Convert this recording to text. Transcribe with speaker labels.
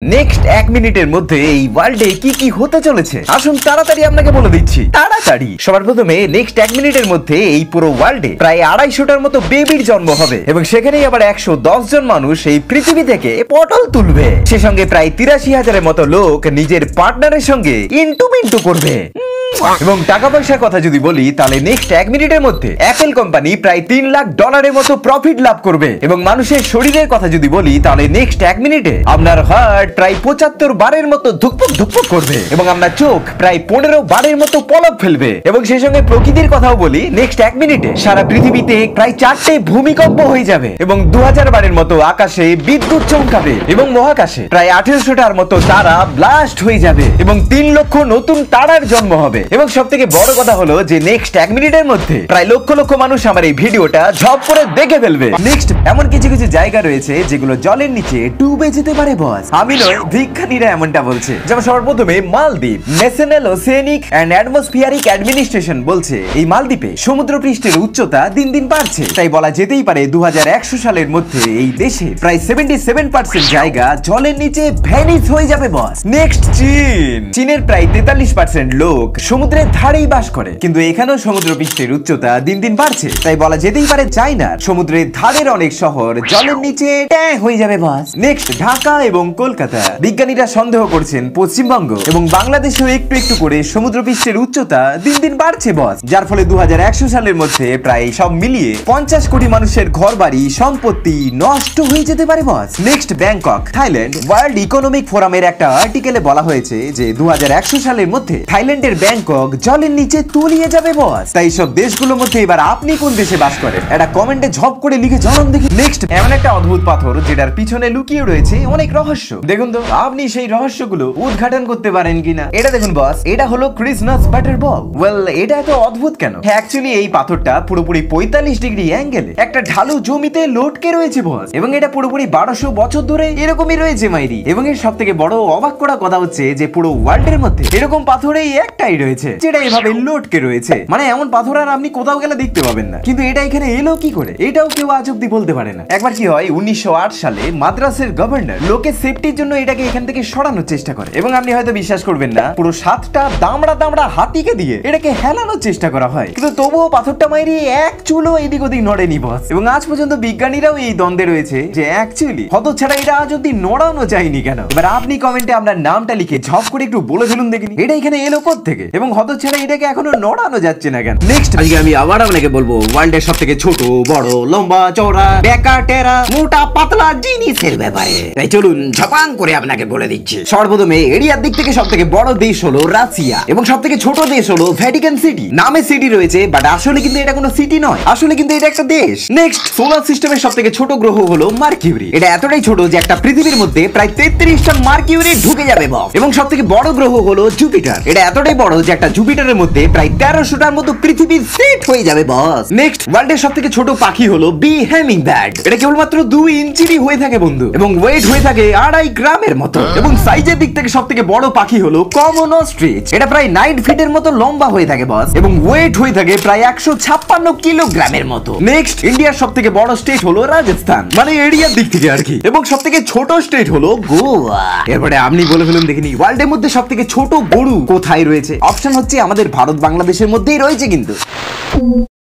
Speaker 1: Next 1 মিনিটের মধ্যে এই ওয়ার্ল্ডে কি কি হতে চলেছে আসুন তাড়াতাড়ি আপনাকে বলে দিচ্ছি। তাড়াতাড়ি সবার প্রথমে নেক্সট 1 মিনিটের মধ্যে এই পুরো ওয়ার্ল্ডে প্রায় 250টার মতো বেবির জন্ম হবে এবং সেখানেই আবার 110 জন মানুষ এই পৃথিবী থেকে পটল তুলবে। সে সঙ্গে প্রায় 83,000-এর মতো লোক নিজের পার্টনারের সঙ্গে ইন্টু মিন্টু করবে। এবং টাকা পয়সার কথা যদি বলি তাহলে নেক্সট 1 মিনিটের মধ্যে অ্যাপল কোম্পানি প্রায় $3 লাখ মতো প্রফিট লাভ করবে। এবং মানুষের শরীরের কথা যদি বলি তাহলে নেক্সট 1 মিনিটে আপনার হার্ট প্রায় 75 বারের মতো ধুকপুক ধুকপুক করবে এবং আপনার চোখ প্রায় 15 বারের মতো পলক ফেলবে। এবং সেই সঙ্গে প্রকৃতির কথাও বলি, নেক্সট 1 মিনিটে সারা পৃথিবীতে প্রায় 4টে ভূমিকম্প হয়ে যাবে এবং 2000 বারের মতো আকাশে বিদ্যুৎ চমকাবে এবং মহাকাশে প্রায় 1800টার মতো তারা ব্লাস্ট হয়ে যাবে এবং 3 লক্ষ নতুন তারার জন্ম হবে। এবং সবথেকে বড় কথা হলো যে নেক্সট 1 মিনিটের মধ্যে প্রায় লক্ষ লক্ষ মানুষ আমার এই ভিডিওটা ঝপ করে দেখে ফেলবে। নেক্সট এমন কিছু কিছু জায়গা রয়েছে যেগুলো জলের নিচে ডুবে যেতে পারে বস। আমি নয়, বিজ্ঞানীরা এমনটা বলছে। যেমন সবার প্রথমে Maldives national oceanic and atmospheric administration বলছে এই মালদ্বীপে সমুদ্রপৃষ্ঠের উচ্চতা দিন দিন বাড়ছে। তাই বলা যেতেই পারে 2100 সালের মধ্যে এই দেশে প্রায় 77% জায়গা জলের নিচে ভ্যানিশ হয়ে যাবে বস। নেক্সট চীনের প্রায় 43% লোক সমুদ্রের ধারেই বাস করে, কিন্তু এখানেও সমুদ্রপৃষ্ঠের উচ্চতা দিন দিন বাড়ছে। তাই বলা যেতেই পারে চায়নার সমুদ্রের ধারের অনেক শহর জলের নিচে হয়ে যাবে বস। নেক্সট ঢাকা এবং কলকাতা। বিজ্ঞানীরা সন্দেহ করছেন পশ্চিমবঙ্গ এবং বাংলাদেশেও একটু একটু করে সমুদ্রপৃষ্ঠের উচ্চতা দিন দিন বাড়ছে বস, যার ফলে 2100 সালের মধ্যে প্রায় সব মিলিয়ে 50 কোটি মানুষের ঘরবাড়ি সম্পত্তি নষ্ট হয়ে যেতে পারে boss. Next Bangkok Thailand. World Economic ফোরামের একটা আর্টিকেলে বলা হয়েছে যে 2100 সালের মধ্যে থাইল্যান্ডের ব্যাংকক জলের নিচে তলিয়ে যাবে বস। তাই সব দেশগুলোর মধ্যে এবার আপনি কোন দেশে বাস করেন এটা কমেন্টে ঝপ করে লিখে জানান দেখি। নেক্সট এমন একটা অদ্ভুত পাথর যেটার পিছনে লুকিয়ে রয়েছে অনেক রহস্য। দেখুন তো আপনি সেই রহস্যগুলো উদ্ঘাটন করতে পারেন কিনা। এটা দেখুন বস, এটা হলো ক্রিসমাস বাটার বল। ওয়েল, এটা এত অদ্ভুত কেন? অ্যাকচুয়ালি এই পাথরটা পুরোপুরি 45 ডিগ্রি অ্যাঙ্গেলে একটা ঢালু জমিতে লটকে রয়েছে বস এবং এটা পুরোপুরি 1200 বছর ধরে এরকমই রয়েছে মাইরি। এবং এর সবথেকে বড় অবাক করা কথা হচ্ছে যে পুরো ওয়ার্ল্ডের মধ্যে এরকম পাথর এই একটাই রয়েছে যেটা এভাবে লটকে রয়েছে। মানে এমন পাথর আর আপনি কোথাও গেলে দেখতে পাবেন না, কিন্তু এটা এখানে এলো কি করে এটাও কেউ আজ অব্দি বলতে পারে না। একবার কি হয়, 1908 সালে মাদ্রাসের গভর্নর লোকের সেফটির জন্য এটাকে এখান থেকে সরানোর চেষ্টা করে এবং আপনি হয়তো বিশ্বাস করবেন না, পুরো 7টা দামড়া হাতিকে দিয়ে এটাকে হেলানোর চেষ্টা করা হয়, কিন্তু তবুও পাথরটা মাইরি এক চুলও এদিক ওদিক নড়েনি বস। এবং আজ পর্যন্ত বিজ্ঞানীরাও এই দ্বন্দ্বে রয়েছে যে অ্যাকচুয়ালি হতচ্ছাড়া এটা আজ অব্দি নড়ানো যায়নি কেন। এবার আপনি কমেন্টে আপনার নামটা লিখে ঝপ করে একটু বলে ফেলুন দেখিনি এটা এখানে এলো কোথা থেকে এবং হতচ্ছাড়া এটাকে এখনো নড়ানো যাচ্ছে না কেন। নেক্সট আজকে আমি আবার আপনাকে বলবো ওয়ার্ল্ডের সবথেকে ছোট বড় লম্বা চওড়া বেকা টেরা মোটা পাতলা জিনিসের ব্যাপারে। তাই চলুন ঝপাং করে আপনাকে বলে দিচ্ছি। সর্বপ্রথমে এরিয়ার দিক থেকে সবথেকে বড় দেশ হলো রাশিয়া এবং সবথেকে ছোট দেশ হলো ভ্যাটিকান সিটি। নামে সিটি রয়েছে বাট আসলে কিন্তু এটা কোনো সিটি নয়, আসলে কিন্তু এটা একটা দেশ। নেক্সট সোলার সিস্টেমের সবথেকে ছোট গ্রহ হলো মার্কিউরি। এটা এতটাই ছোট যে একটা পৃথিবীর মধ্যে প্রায় 33টা মার্কিউরি ঢুকে যাবে বস। এবং সবথেকে বড় গ্রহ হলো জুপিটার। এটা এতটাই বড় যে একটা জুপিটারের মধ্যে প্রায় 1300টার মতো পৃথিবীর সেট হয়ে যাবে বস। নেক্সট ওয়ার্ল্ডের সবথেকে ছোট পাখি হলো বি হামিংবার্ড। এটা কেবলমাত্র 2 ইঞ্চিরই হয়ে থাকে বন্ধু এবং ওয়েট হয়ে থাকে 2.5 গ্রামের মতো। এবং সাইজের দিক থেকে সবথেকে বড় পাখি হলো কমন অস্ট্রিচ। এটা প্রায় 9 ফিটের মতো লম্বা হয়ে থাকে বস এবং ওয়েট হয়ে থাকে প্রায় 156 কিলোগ্রামের মতো। নেক্সট ইন্ডিয়ার সবথেকে বড় স্টেট হলো রাজস্থান, মানে এরিয়ার দিক থেকে আর কি, এবং সবথেকে ছোট স্টেট হলো গোয়া। এরপরে আপনি বলে ফেলুন দেখিনি ওয়ার্ল্ডের মধ্যে সবথেকে ছোট গরু কোথায় রয়েছে। অপশন হচ্ছে আমাদের ভারত বাংলাদেশের মধ্যেই রয়েছে কিন্তু